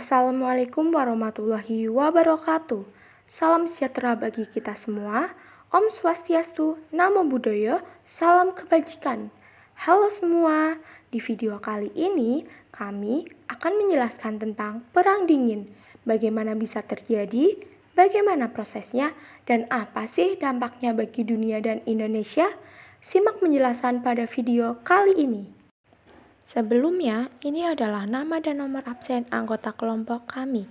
Assalamualaikum warahmatullahi wabarakatuh. Salam sejahtera bagi kita semua. Om Swastiastu, Namo Buddhaya, salam kebajikan. Halo semua, di video kali ini kami akan menjelaskan tentang Perang Dingin. Bagaimana bisa terjadi, bagaimana prosesnya, dan apa sih dampaknya bagi dunia dan Indonesia? Simak penjelasan pada video kali ini. Sebelumnya, ini adalah nama dan nomor absen anggota kelompok kami.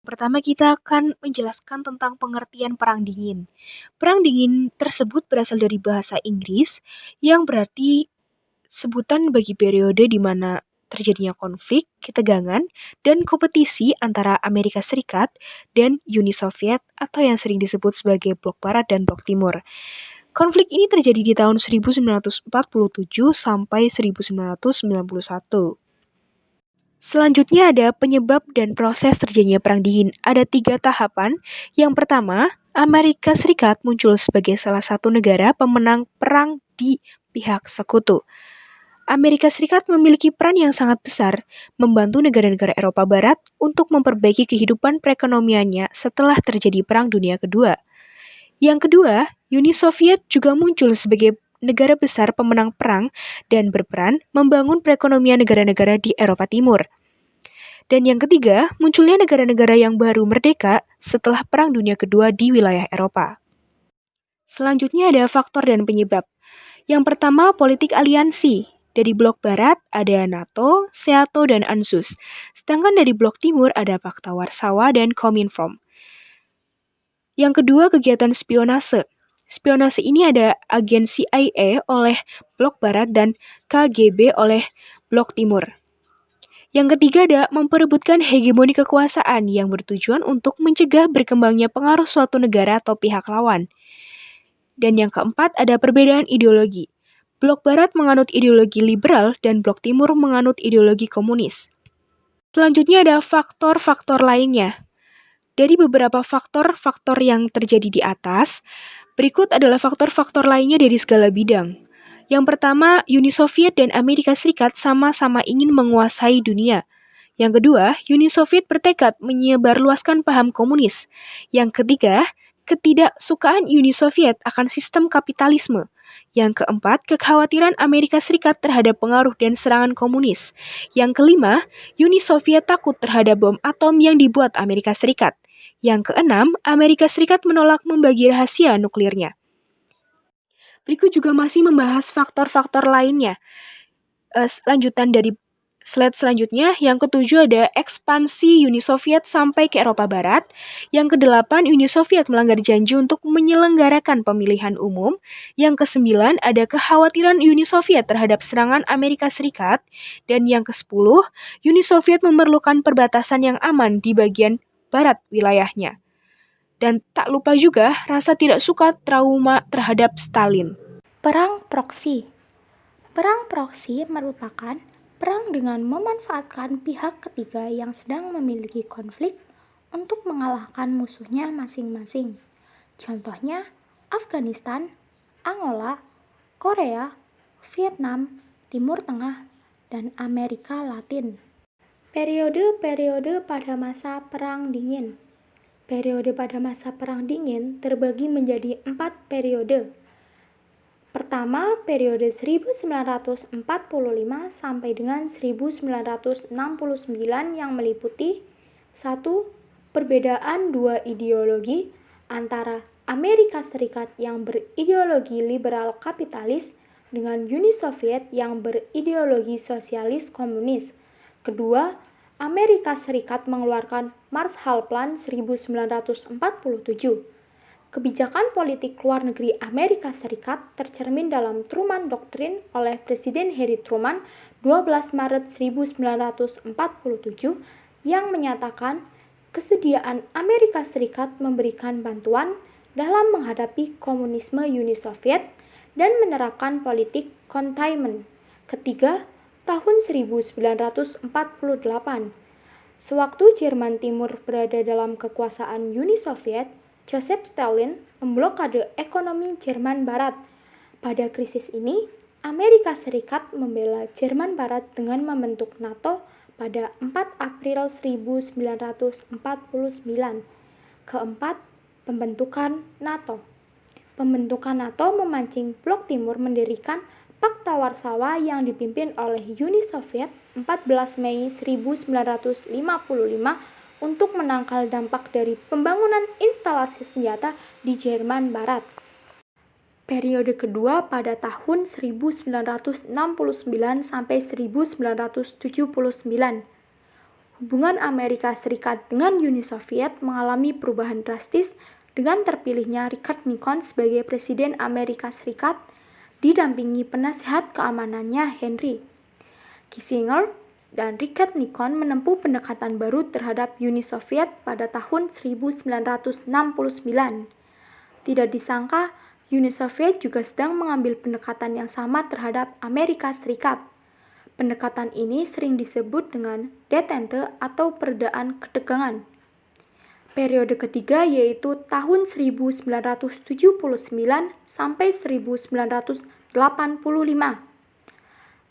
Pertama, kita akan menjelaskan tentang pengertian Perang Dingin. Perang Dingin tersebut berasal dari bahasa Inggris yang berarti sebutan bagi periode di mana terjadinya konflik, ketegangan, dan kompetisi antara Amerika Serikat dan Uni Soviet atau yang sering disebut sebagai Blok Barat dan Blok Timur. Konflik ini terjadi di tahun 1947 sampai 1991. Selanjutnya ada penyebab dan proses terjadinya Perang Dingin. Ada 3 tahapan. Yang pertama, Amerika Serikat muncul sebagai salah satu negara pemenang perang di pihak sekutu. Amerika Serikat memiliki peran yang sangat besar membantu negara-negara Eropa Barat untuk memperbaiki kehidupan perekonomiannya setelah terjadi Perang Dunia Kedua. Yang kedua, Uni Soviet juga muncul sebagai negara besar pemenang perang dan berperan membangun perekonomian negara-negara di Eropa Timur. Dan yang ketiga, munculnya negara-negara yang baru merdeka setelah Perang Dunia Kedua di wilayah Eropa. Selanjutnya ada faktor dan penyebab. Yang pertama, politik aliansi. Dari blok barat ada NATO, SEATO, dan ANZUS. Sedangkan dari blok timur ada Pakta Warsawa dan Kominform. Yang kedua, kegiatan spionase. Spionase ini ada agen CIA oleh blok barat dan KGB oleh blok timur. Yang ketiga ada memperebutkan hegemoni kekuasaan yang bertujuan untuk mencegah berkembangnya pengaruh suatu negara atau pihak lawan. Dan yang keempat ada perbedaan ideologi. Blok Barat menganut ideologi liberal dan Blok Timur menganut ideologi komunis. Selanjutnya ada faktor-faktor lainnya. Dari beberapa faktor-faktor yang terjadi di atas, berikut adalah faktor-faktor lainnya dari segala bidang. Yang pertama, Uni Soviet dan Amerika Serikat sama-sama ingin menguasai dunia. Yang kedua, Uni Soviet bertekad menyebarluaskan paham komunis. Yang ketiga, ketidaksukaan Uni Soviet akan sistem kapitalisme. Yang keempat, kekhawatiran Amerika Serikat terhadap pengaruh dan serangan komunis. Yang kelima, Uni Soviet takut terhadap bom atom yang dibuat Amerika Serikat. Yang keenam, Amerika Serikat menolak membagi rahasia nuklirnya. Berikut juga masih membahas faktor-faktor lainnya. Lanjutan dari slide selanjutnya, yang ketujuh ada ekspansi Uni Soviet sampai ke Eropa Barat. Yang kedelapan, Uni Soviet melanggar janji untuk menyelenggarakan pemilihan umum. Yang kesembilan, ada kekhawatiran Uni Soviet terhadap serangan Amerika Serikat. Dan yang kesepuluh, Uni Soviet memerlukan perbatasan yang aman di bagian barat wilayahnya. Dan tak lupa juga rasa tidak suka trauma terhadap Stalin. Perang proksi. Perang proksi merupakan perang dengan memanfaatkan pihak ketiga yang sedang memiliki konflik untuk mengalahkan musuhnya masing-masing. Contohnya, Afghanistan, Angola, Korea, Vietnam, Timur Tengah, dan Amerika Latin. Periode-periode pada masa Perang Dingin. Periode pada masa Perang Dingin terbagi menjadi 4 periode. Pertama, periode 1945 sampai dengan 1969 yang meliputi 1. Perbedaan dua ideologi antara Amerika Serikat yang berideologi liberal kapitalis dengan Uni Soviet yang berideologi sosialis komunis. Kedua, Amerika Serikat mengeluarkan Marshall Plan 1947. Kebijakan politik luar negeri Amerika Serikat tercermin dalam Truman Doctrine oleh Presiden Harry Truman 12 Maret 1947 yang menyatakan kesediaan Amerika Serikat memberikan bantuan dalam menghadapi komunisme Uni Soviet dan menerapkan politik containment. Ketiga, tahun 1948. Sewaktu Jerman Timur berada dalam kekuasaan Uni Soviet, Joseph Stalin memblokade ekonomi Jerman Barat. Pada krisis ini, Amerika Serikat membela Jerman Barat dengan membentuk NATO pada 4 April 1949. Keempat, pembentukan NATO. Pembentukan NATO memancing Blok Timur mendirikan Pakta Warsawa yang dipimpin oleh Uni Soviet 14 Mei 1955 untuk menangkal dampak dari pembangunan instalasi senjata di Jerman Barat. Periode kedua pada tahun 1969 sampai 1979. Hubungan Amerika Serikat dengan Uni Soviet mengalami perubahan drastis dengan terpilihnya Richard Nixon sebagai Presiden Amerika Serikat, didampingi penasihat keamanannya Henry Kissinger, dan Richard Nixon menempuh pendekatan baru terhadap Uni Soviet pada tahun 1969. Tidak disangka, Uni Soviet juga sedang mengambil pendekatan yang sama terhadap Amerika Serikat. Pendekatan ini sering disebut dengan detente atau peredaan ketegangan. Periode ketiga yaitu tahun 1979 sampai 1985.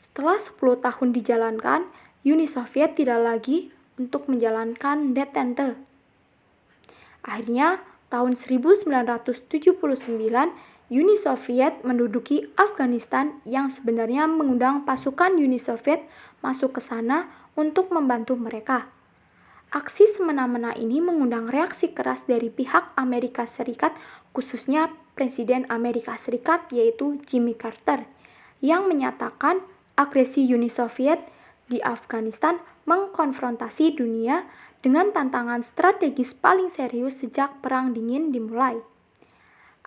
Setelah 10 tahun dijalankan, Uni Soviet tidak lagi untuk menjalankan detente. Akhirnya, tahun 1979, Uni Soviet menduduki Afghanistan yang sebenarnya mengundang pasukan Uni Soviet masuk ke sana untuk membantu mereka. Aksi semena-mena ini mengundang reaksi keras dari pihak Amerika Serikat, khususnya Presiden Amerika Serikat yaitu Jimmy Carter, yang menyatakan agresi Uni Soviet di Afghanistan mengkonfrontasi dunia dengan tantangan strategis paling serius sejak Perang Dingin dimulai.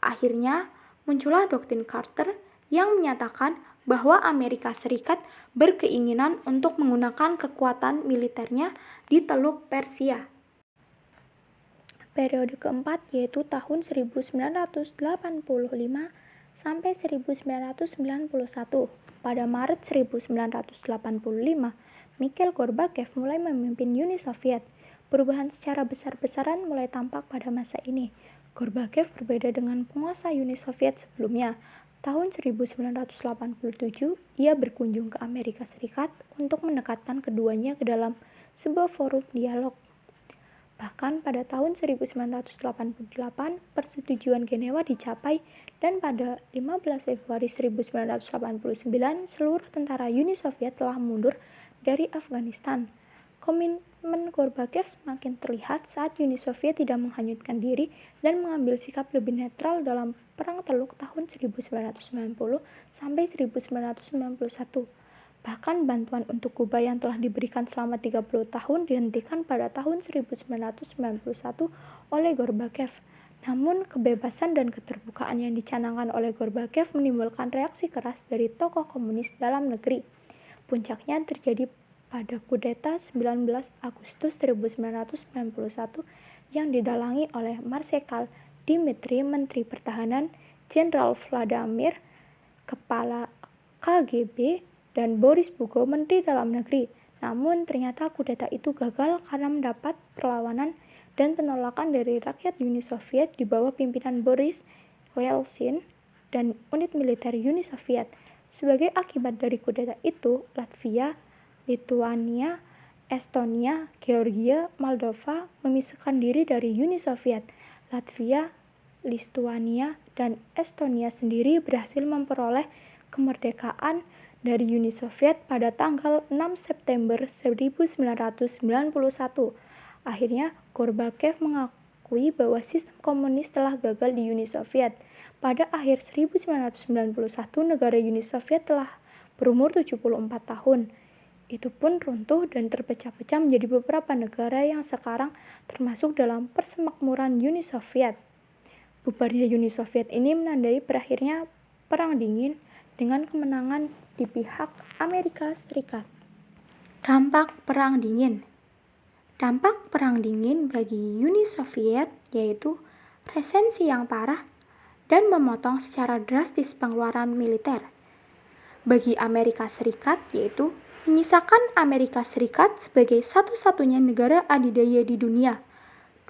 Akhirnya, muncullah doktrin Carter yang menyatakan bahwa Amerika Serikat berkeinginan untuk menggunakan kekuatan militernya di Teluk Persia. Periode keempat yaitu tahun 1985 sampai 1991. Pada Maret 1985, Mikhail Gorbachev mulai memimpin Uni Soviet. Perubahan secara besar-besaran mulai tampak pada masa ini. Gorbachev berbeda dengan penguasa Uni Soviet sebelumnya. Tahun 1987, ia berkunjung ke Amerika Serikat untuk mendekatkan keduanya ke dalam sebuah forum dialog. Bahkan pada tahun 1988, persetujuan Genewa dicapai dan pada 15 Februari 1989, seluruh tentara Uni Soviet telah mundur dari Afghanistan. Komitmen Gorbachev semakin terlihat saat Uni Soviet tidak menghanyutkan diri dan mengambil sikap lebih netral dalam Perang Teluk tahun 1990 sampai 1991. Bahkan bantuan untuk Kuba yang telah diberikan selama 30 tahun dihentikan pada tahun 1991 oleh Gorbachev. Namun, kebebasan dan keterbukaan yang dicanangkan oleh Gorbachev menimbulkan reaksi keras dari tokoh komunis dalam negeri. Puncaknya terjadi pada kudeta 19 Agustus 1991 yang didalangi oleh Marsekal Dmitri, Menteri Pertahanan, Jenderal Vladimir, Kepala KGB, dan Boris Bugo, Menteri Dalam Negeri. Namun ternyata kudeta itu gagal karena mendapat perlawanan dan penolakan dari rakyat Uni Soviet di bawah pimpinan Boris Yeltsin dan unit militer Uni Soviet. Sebagai akibat dari kudeta itu, Latvia, Lithuania, Estonia, Georgia, Moldova memisahkan diri dari Uni Soviet. Latvia, Lithuania, dan Estonia sendiri berhasil memperoleh kemerdekaan dari Uni Soviet pada tanggal 6 September 1991. Akhirnya, Gorbachev mengakui bahwa sistem komunis telah gagal di Uni Soviet. Pada akhir 1991, negara Uni Soviet telah berumur 74 tahun. Itu pun runtuh dan terpecah-pecah menjadi beberapa negara yang sekarang termasuk dalam persemakmuran Uni Soviet. Bubarnya Uni Soviet ini menandai berakhirnya Perang Dingin dengan kemenangan di pihak Amerika Serikat. Dampak Perang Dingin. Dampak Perang Dingin bagi Uni Soviet yaitu resensi yang parah dan memotong secara drastis pengeluaran militer. Bagi Amerika Serikat yaitu menyisakan Amerika Serikat sebagai satu-satunya negara adidaya di dunia.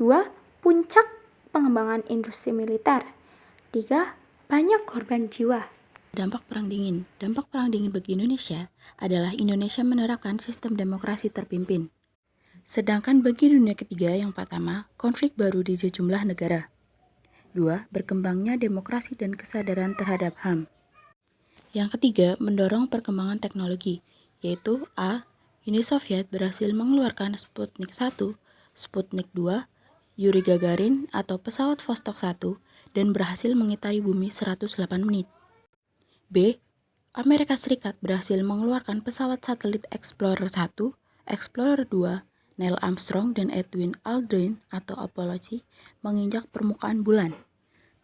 2. Puncak pengembangan industri militer. 3. Banyak korban jiwa. Dampak Perang Dingin. Dampak Perang Dingin bagi Indonesia adalah Indonesia menerapkan sistem demokrasi terpimpin. Sedangkan bagi dunia ketiga yang pertama, konflik baru di sejumlah negara. 2. Berkembangnya demokrasi dan kesadaran terhadap HAM. Yang ketiga, mendorong perkembangan teknologi, yaitu A. Uni Soviet berhasil mengeluarkan Sputnik 1, Sputnik 2, Yuri Gagarin atau pesawat Vostok 1 dan berhasil mengitari bumi 108 menit. B. Amerika Serikat berhasil mengeluarkan pesawat satelit Explorer 1, Explorer 2, Neil Armstrong dan Edwin Aldrin atau Apollo menginjak permukaan bulan.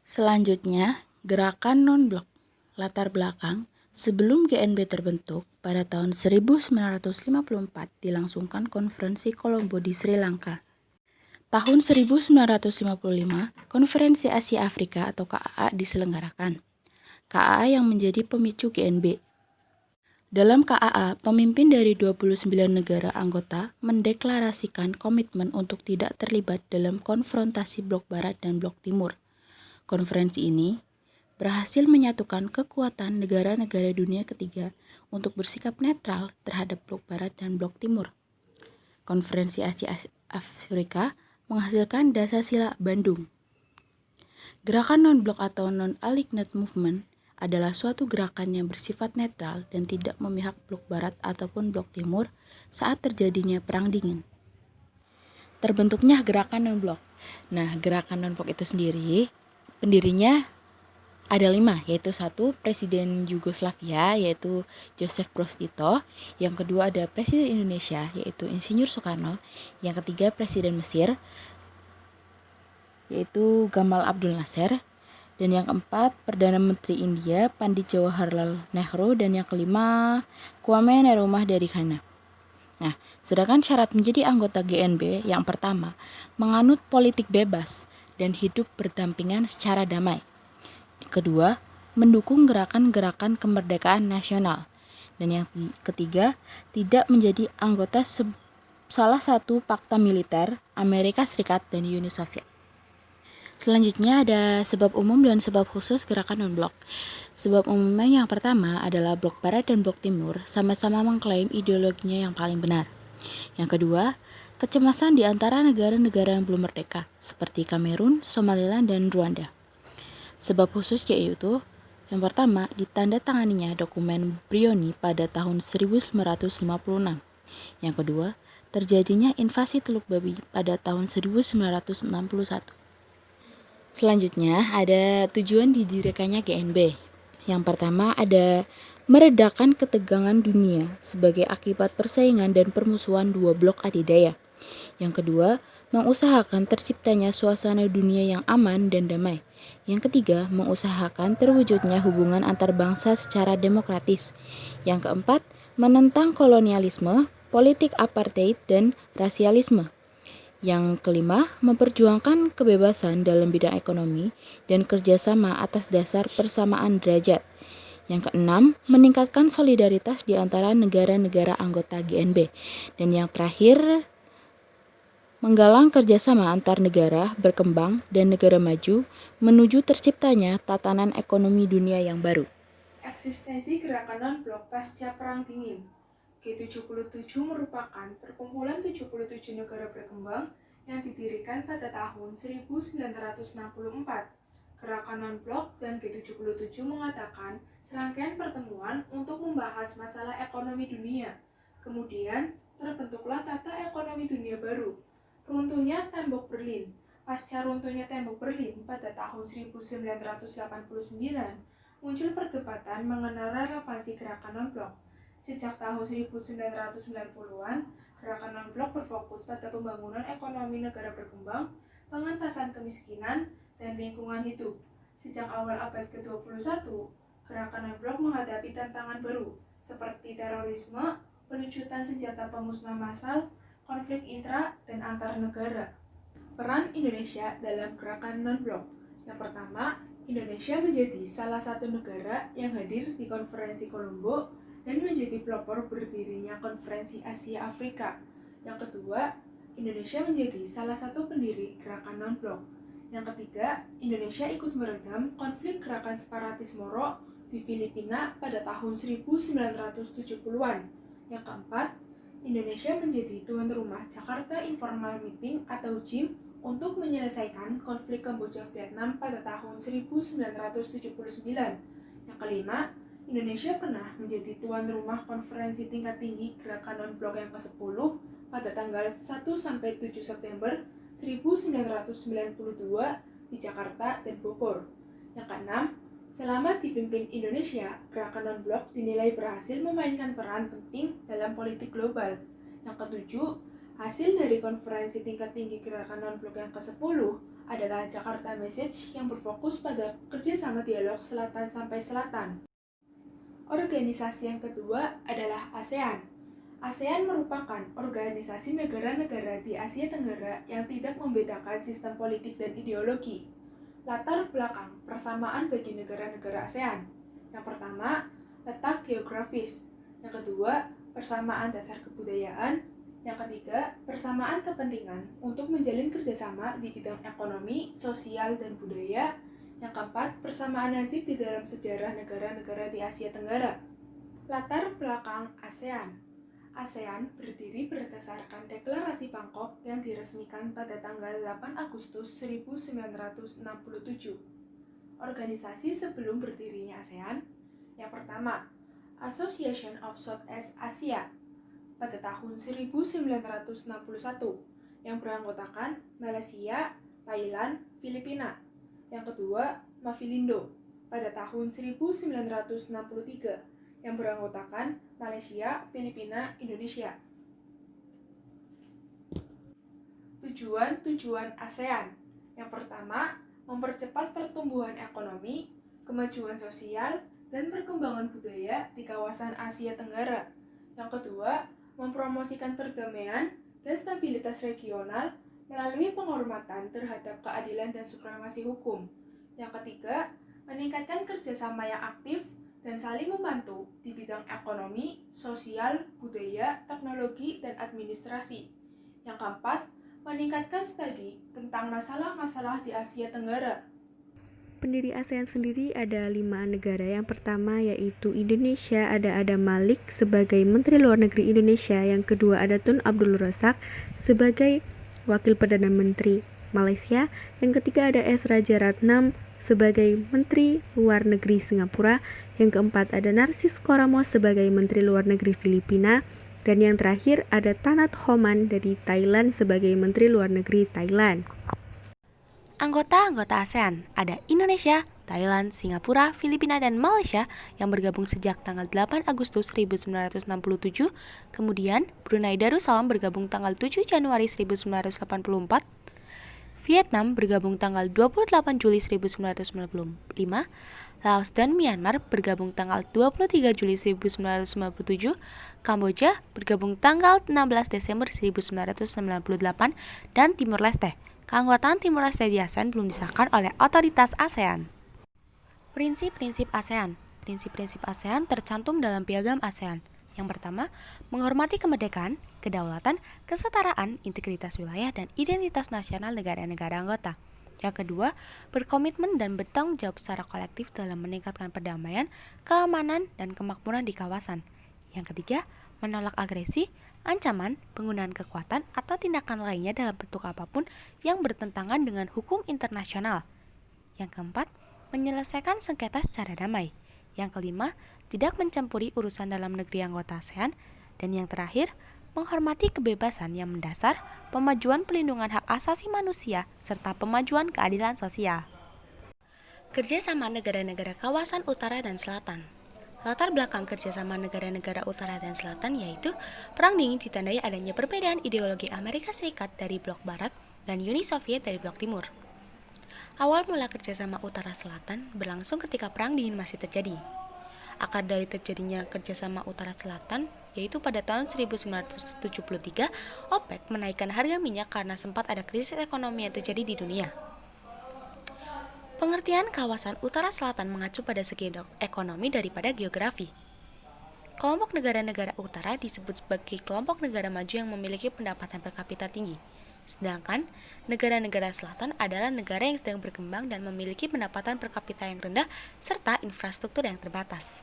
Selanjutnya, gerakan non-blok. Latar belakang, sebelum GNB terbentuk, pada tahun 1954 dilangsungkan Konferensi Kolombo di Sri Lanka. Tahun 1955, Konferensi Asia Afrika atau KAA diselenggarakan. KAA yang menjadi pemicu GNB. Dalam KAA, pemimpin dari 29 negara anggota mendeklarasikan komitmen untuk tidak terlibat dalam konfrontasi blok barat dan blok timur. Konferensi ini berhasil menyatukan kekuatan negara-negara dunia ketiga untuk bersikap netral terhadap blok barat dan blok timur. Konferensi Asia Afrika menghasilkan Dasar-Sila Bandung. Gerakan non-blok atau non-aligned movement adalah suatu gerakan yang bersifat netral dan tidak memihak blok barat ataupun blok timur saat terjadinya Perang Dingin. Terbentuknya gerakan non-blok. Nah, gerakan non-blok itu sendiri, pendirinya ada 5, yaitu 1. Presiden Yugoslavia, yaitu Joseph Broz Tito. Yang kedua ada Presiden Indonesia, yaitu Insinyur Soekarno. Yang ketiga Presiden Mesir, yaitu Gamal Abdul Nasser. Dan yang keempat, Perdana Menteri India, Pandit Jawaharlal Nehru. Dan yang kelima, Kwame Nkrumah dari Ghana. Nah, sedangkan syarat menjadi anggota GNB yang pertama, menganut politik bebas dan hidup berdampingan secara damai. Kedua, mendukung gerakan-gerakan kemerdekaan nasional. Dan yang ketiga, tidak menjadi anggota salah satu fakta militer Amerika Serikat dan Uni Soviet. Selanjutnya ada sebab umum dan sebab khusus gerakan non-blok. Sebab umumnya yang pertama adalah blok barat dan blok timur sama-sama mengklaim ideologinya yang paling benar. Yang kedua, kecemasan di antara negara-negara yang belum merdeka seperti Kamerun, Somaliland, dan Rwanda. Sebab khusus yaitu yang pertama, ditandatanganinya dokumen Brioni pada tahun 1956. Yang kedua, terjadinya invasi Teluk Babi pada tahun 1961. Selanjutnya ada tujuan didirikannya GNB. Yang pertama ada meredakan ketegangan dunia sebagai akibat persaingan dan permusuhan dua blok adidaya. Yang kedua, mengusahakan terciptanya suasana dunia yang aman dan damai. Yang ketiga, mengusahakan terwujudnya hubungan antar bangsa secara demokratis. Yang keempat, menentang kolonialisme, politik apartheid, dan rasialisme. Yang kelima, memperjuangkan kebebasan dalam bidang ekonomi dan kerjasama atas dasar persamaan derajat. Yang keenam, meningkatkan solidaritas di antara negara-negara anggota GNB. Dan yang terakhir, menggalang kerjasama antar negara berkembang dan negara maju menuju terciptanya tatanan ekonomi dunia yang baru. Eksistensi gerakan non-blok pasca Perang Dingin. G77 merupakan perkumpulan 77 negara berkembang yang didirikan pada tahun 1964. Gerakan non-blok dan G77 mengadakan serangkaian pertemuan untuk membahas masalah ekonomi dunia. Kemudian, terbentuklah tata ekonomi dunia baru. Runtuhnya tembok Berlin. Pasca runtuhnya tembok Berlin pada tahun 1989, muncul perdebatan mengenai relevansi gerakan non-blok. Sejak tahun 1990-an, gerakan non-blok berfokus pada pembangunan ekonomi negara berkembang, pengentasan kemiskinan, dan lingkungan hidup. Sejak awal abad ke-21, gerakan non-blok menghadapi tantangan baru, seperti terorisme, pelucutan senjata pemusnah massal, konflik intra dan antar negara. Peran Indonesia dalam gerakan non-blok. Yang pertama, Indonesia menjadi salah satu negara yang hadir di Konferensi Kolombo dan menjadi pelopor berdirinya Konferensi Asia Afrika. Yang kedua, Indonesia menjadi salah satu pendiri gerakan non-blok. Yang ketiga, Indonesia ikut meredam konflik gerakan separatis Moro, di Filipina pada tahun 1970-an. Yang keempat, Indonesia menjadi tuan rumah Jakarta Informal Meeting atau JIM untuk menyelesaikan konflik Kamboja Vietnam pada tahun 1979. Yang kelima, Indonesia pernah menjadi tuan rumah konferensi tingkat tinggi Gerakan Non-Blok yang ke-10 pada tanggal 1-7 September 1992 di Jakarta dan Bogor. Yang keenam, selama dipimpin Indonesia, Gerakan Non-Blok dinilai berhasil memainkan peran penting dalam politik global. Yang ketujuh, hasil dari konferensi tingkat tinggi Gerakan Non-Blok yang ke-10 adalah Jakarta Message yang berfokus pada kerjasama dialog selatan sampai selatan. Organisasi yang kedua adalah ASEAN. ASEAN merupakan organisasi negara-negara di Asia Tenggara yang tidak membedakan sistem politik dan ideologi. Latar belakang persamaan bagi negara-negara ASEAN. Yang pertama, letak geografis. Yang kedua, persamaan dasar kebudayaan. Yang ketiga, persamaan kepentingan untuk menjalin kerjasama di bidang ekonomi, sosial, dan budaya. Yang keempat, persamaan nasib di dalam sejarah negara-negara di Asia Tenggara. Latar belakang ASEAN. ASEAN berdiri berdasarkan Deklarasi Bangkok yang diresmikan pada tanggal 8 Agustus 1967. Organisasi sebelum berdirinya ASEAN. Yang pertama, Association of Southeast Asia pada tahun 1961 yang beranggotakan Malaysia, Thailand, Filipina. Yang kedua, Mavilindo pada tahun 1963 yang beranggotakan Malaysia, Filipina, Indonesia. Tujuan ASEAN. Yang pertama, mempercepat pertumbuhan ekonomi, kemajuan sosial, dan perkembangan budaya di kawasan Asia Tenggara. Yang kedua, mempromosikan perdamaian dan stabilitas regional melalui penghormatan terhadap keadilan dan supremasi hukum. Yang ketiga, meningkatkan kerjasama yang aktif dan saling membantu di bidang ekonomi, sosial, budaya, teknologi, dan administrasi. Yang keempat, meningkatkan studi tentang masalah-masalah di Asia Tenggara. Pendiri ASEAN sendiri ada 5 negara. Yang pertama yaitu Indonesia, ada Adam Malik sebagai Menteri Luar Negeri Indonesia. Yang kedua ada Tun Abdul Razak sebagai Wakil Perdana Menteri Malaysia. Yang ketiga ada S. Rajaratnam sebagai Menteri Luar Negeri Singapura. Yang keempat ada Narsis Koramos sebagai Menteri Luar Negeri Filipina. Dan yang terakhir ada Tanat Homan dari Thailand sebagai Menteri Luar Negeri Thailand. Anggota-anggota ASEAN ada Indonesia, Thailand, Singapura, Filipina, dan Malaysia yang bergabung sejak tanggal 8 Agustus 1967. Kemudian Brunei Darussalam bergabung tanggal 7 Januari 1984. Vietnam bergabung tanggal 28 Juli 1995. Laos dan Myanmar bergabung tanggal 23 Juli 1997. Kamboja bergabung tanggal 16 Desember 1998. Dan Timor Leste. Keanggotaan Timor Leste di ASEAN belum disahkan oleh otoritas ASEAN. Prinsip-prinsip ASEAN. Prinsip-prinsip ASEAN tercantum dalam Piagam ASEAN. Yang pertama, menghormati kemerdekaan, kedaulatan, kesetaraan, integritas wilayah, dan identitas nasional negara-negara anggota. Yang kedua, berkomitmen dan bertanggung jawab secara kolektif dalam meningkatkan perdamaian, keamanan, dan kemakmuran di kawasan. Yang ketiga, menolak agresi, ancaman, penggunaan kekuatan, atau tindakan lainnya dalam bentuk apapun yang bertentangan dengan hukum internasional. Yang keempat, menyelesaikan sengketa secara damai. Yang kelima, tidak mencampuri urusan dalam negeri anggota ASEAN. Dan yang terakhir, menghormati kebebasan yang mendasar, pemajuan pelindungan hak asasi manusia, serta pemajuan keadilan sosial. Kerjasama negara-negara kawasan utara dan selatan. Latar belakang kerjasama negara-negara utara dan selatan yaitu Perang Dingin ditandai adanya perbedaan ideologi Amerika Serikat dari blok barat dan Uni Soviet dari blok timur. Awal mula kerjasama utara-selatan berlangsung ketika Perang Dingin masih terjadi. Akar dari terjadinya kerjasama utara-selatan yaitu pada tahun 1973 OPEC menaikkan harga minyak karena sempat ada krisis ekonomi yang terjadi di dunia. Pengertian kawasan utara-selatan mengacu pada segi ekonomi daripada geografi. Kelompok negara-negara utara disebut sebagai kelompok negara maju yang memiliki pendapatan per kapita tinggi. Sedangkan negara-negara selatan adalah negara yang sedang berkembang dan memiliki pendapatan per kapita yang rendah serta infrastruktur yang terbatas.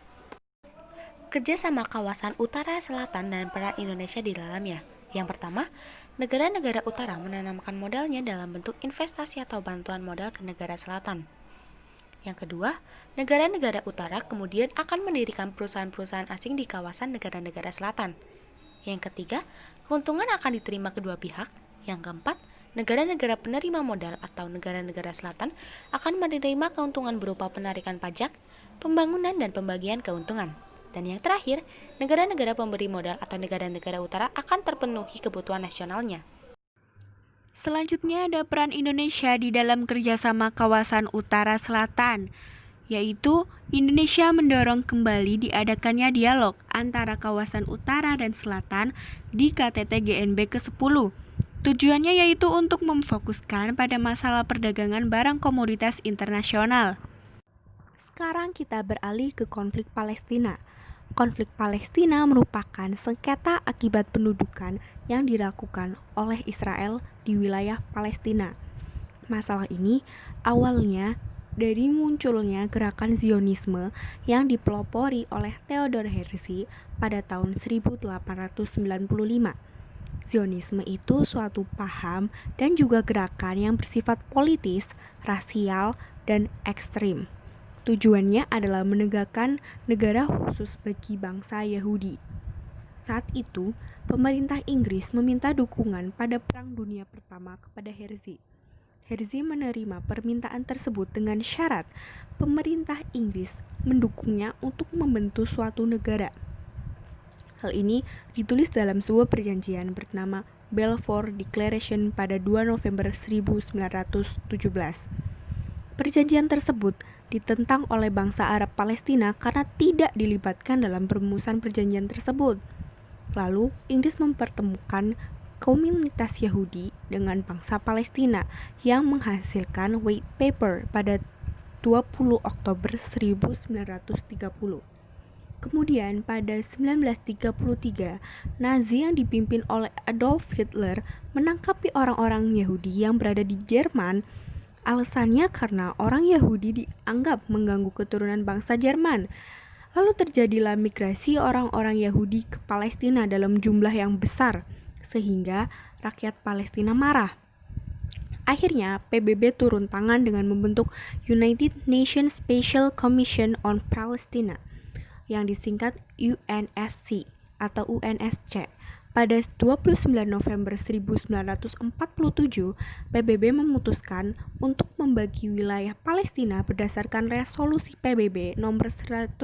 Kerjasama kawasan utara selatan dan peran Indonesia di dalamnya. Yang pertama, negara-negara utara menanamkan modalnya dalam bentuk investasi atau bantuan modal ke negara selatan. Yang kedua, negara-negara utara kemudian akan mendirikan perusahaan-perusahaan asing di kawasan negara-negara selatan. Yang ketiga, keuntungan akan diterima kedua pihak. Yang keempat, negara-negara penerima modal atau negara-negara selatan akan menerima keuntungan berupa penarikan pajak, pembangunan, dan pembagian keuntungan. Dan yang terakhir, negara-negara pemberi modal atau negara-negara utara akan terpenuhi kebutuhan nasionalnya. Selanjutnya ada peran Indonesia di dalam kerjasama kawasan utara selatan, yaitu Indonesia mendorong kembali diadakannya dialog antara kawasan utara dan selatan di KTT GNB ke-10. Tujuannya yaitu untuk memfokuskan pada masalah perdagangan barang komoditas internasional. Sekarang kita beralih ke konflik Palestina. Konflik Palestina merupakan sengketa akibat pendudukan yang dilakukan oleh Israel di wilayah Palestina. Masalah ini awalnya dari munculnya gerakan Zionisme yang dipelopori oleh Theodor Herzl pada tahun 1895. Zionisme itu suatu paham dan juga gerakan yang bersifat politis, rasial, dan ekstrim. Tujuannya adalah menegakkan negara khusus bagi bangsa Yahudi. Saat itu, pemerintah Inggris meminta dukungan pada Perang Dunia Pertama kepada Herzl. Herzl menerima permintaan tersebut dengan syarat pemerintah Inggris mendukungnya untuk membentuk suatu negara. Hal ini ditulis dalam sebuah perjanjian bernama Balfour Declaration pada 2 November 1917. Perjanjian tersebut ditentang oleh bangsa Arab Palestina karena tidak dilibatkan dalam perumusan perjanjian tersebut. Lalu, Inggris mempertemukan komunitas Yahudi dengan bangsa Palestina yang menghasilkan White Paper pada 20 Oktober 1930. Kemudian pada 1933, Nazi yang dipimpin oleh Adolf Hitler menangkapi orang-orang Yahudi yang berada di Jerman. Alasannya karena orang Yahudi dianggap mengganggu keturunan bangsa Jerman. Lalu terjadilah migrasi orang-orang Yahudi ke Palestina dalam jumlah yang besar, sehingga rakyat Palestina marah. Akhirnya, PBB turun tangan dengan membentuk United Nations Special Commission on Palestine, yang disingkat UNSC atau UNSC. Pada 29 November 1947, PBB memutuskan untuk membagi wilayah Palestina berdasarkan resolusi PBB nomor 181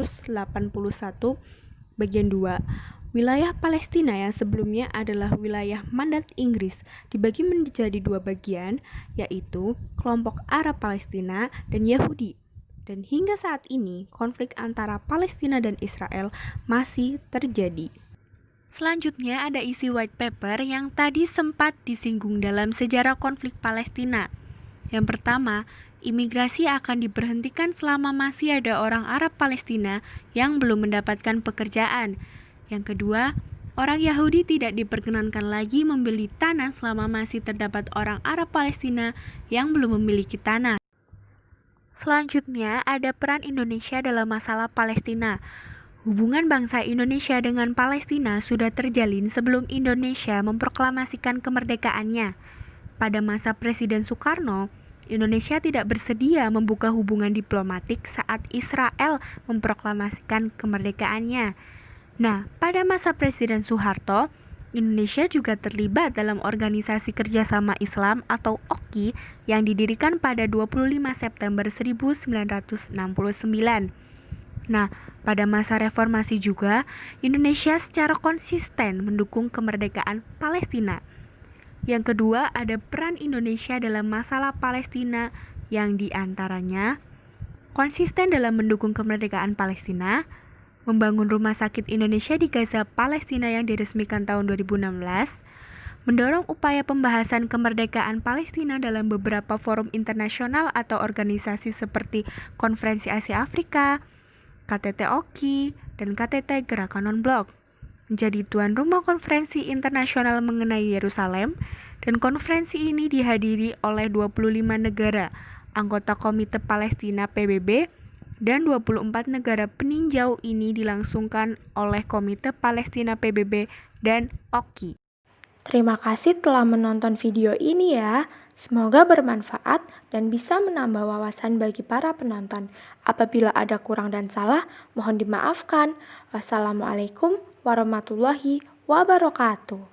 bagian 2. Wilayah Palestina yang sebelumnya adalah wilayah mandat Inggris dibagi menjadi dua bagian, yaitu kelompok Arab Palestina dan Yahudi. Dan hingga saat ini, konflik antara Palestina dan Israel masih terjadi. Selanjutnya ada isi white paper yang tadi sempat disinggung dalam sejarah konflik Palestina. Yang pertama, imigrasi akan diberhentikan selama masih ada orang Arab Palestina yang belum mendapatkan pekerjaan. Yang kedua, orang Yahudi tidak diperkenankan lagi membeli tanah selama masih terdapat orang Arab Palestina yang belum memiliki tanah. Selanjutnya ada peran Indonesia dalam masalah Palestina. Hubungan bangsa Indonesia dengan Palestina sudah terjalin sebelum Indonesia memproklamasikan kemerdekaannya. Pada masa Presiden Soekarno, Indonesia tidak bersedia membuka hubungan diplomatik saat Israel memproklamasikan kemerdekaannya. Nah, pada masa Presiden Soeharto, Indonesia juga terlibat dalam Organisasi Kerjasama Islam atau OKI yang didirikan pada 25 September 1969. Nah, pada masa reformasi juga, Indonesia secara konsisten mendukung kemerdekaan Palestina. Yang kedua, ada peran Indonesia dalam masalah Palestina yang diantaranya konsisten dalam mendukung kemerdekaan Palestina, membangun rumah sakit Indonesia di Gaza, Palestina yang diresmikan tahun 2016, mendorong upaya pembahasan kemerdekaan Palestina dalam beberapa forum internasional atau organisasi seperti Konferensi Asia Afrika, KTT OKI, dan KTT Gerakan Non-Blok, menjadi tuan rumah konferensi internasional mengenai Yerusalem, Dan konferensi ini dihadiri oleh 25 negara, anggota Komite Palestina PBB, dan 24 negara peninjau ini dilangsungkan oleh Komite Palestina PBB dan OKI. Terima kasih telah menonton video ini ya. Semoga bermanfaat dan bisa menambah wawasan bagi para penonton. Apabila ada kurang dan salah, mohon dimaafkan. Wassalamualaikum warahmatullahi wabarakatuh.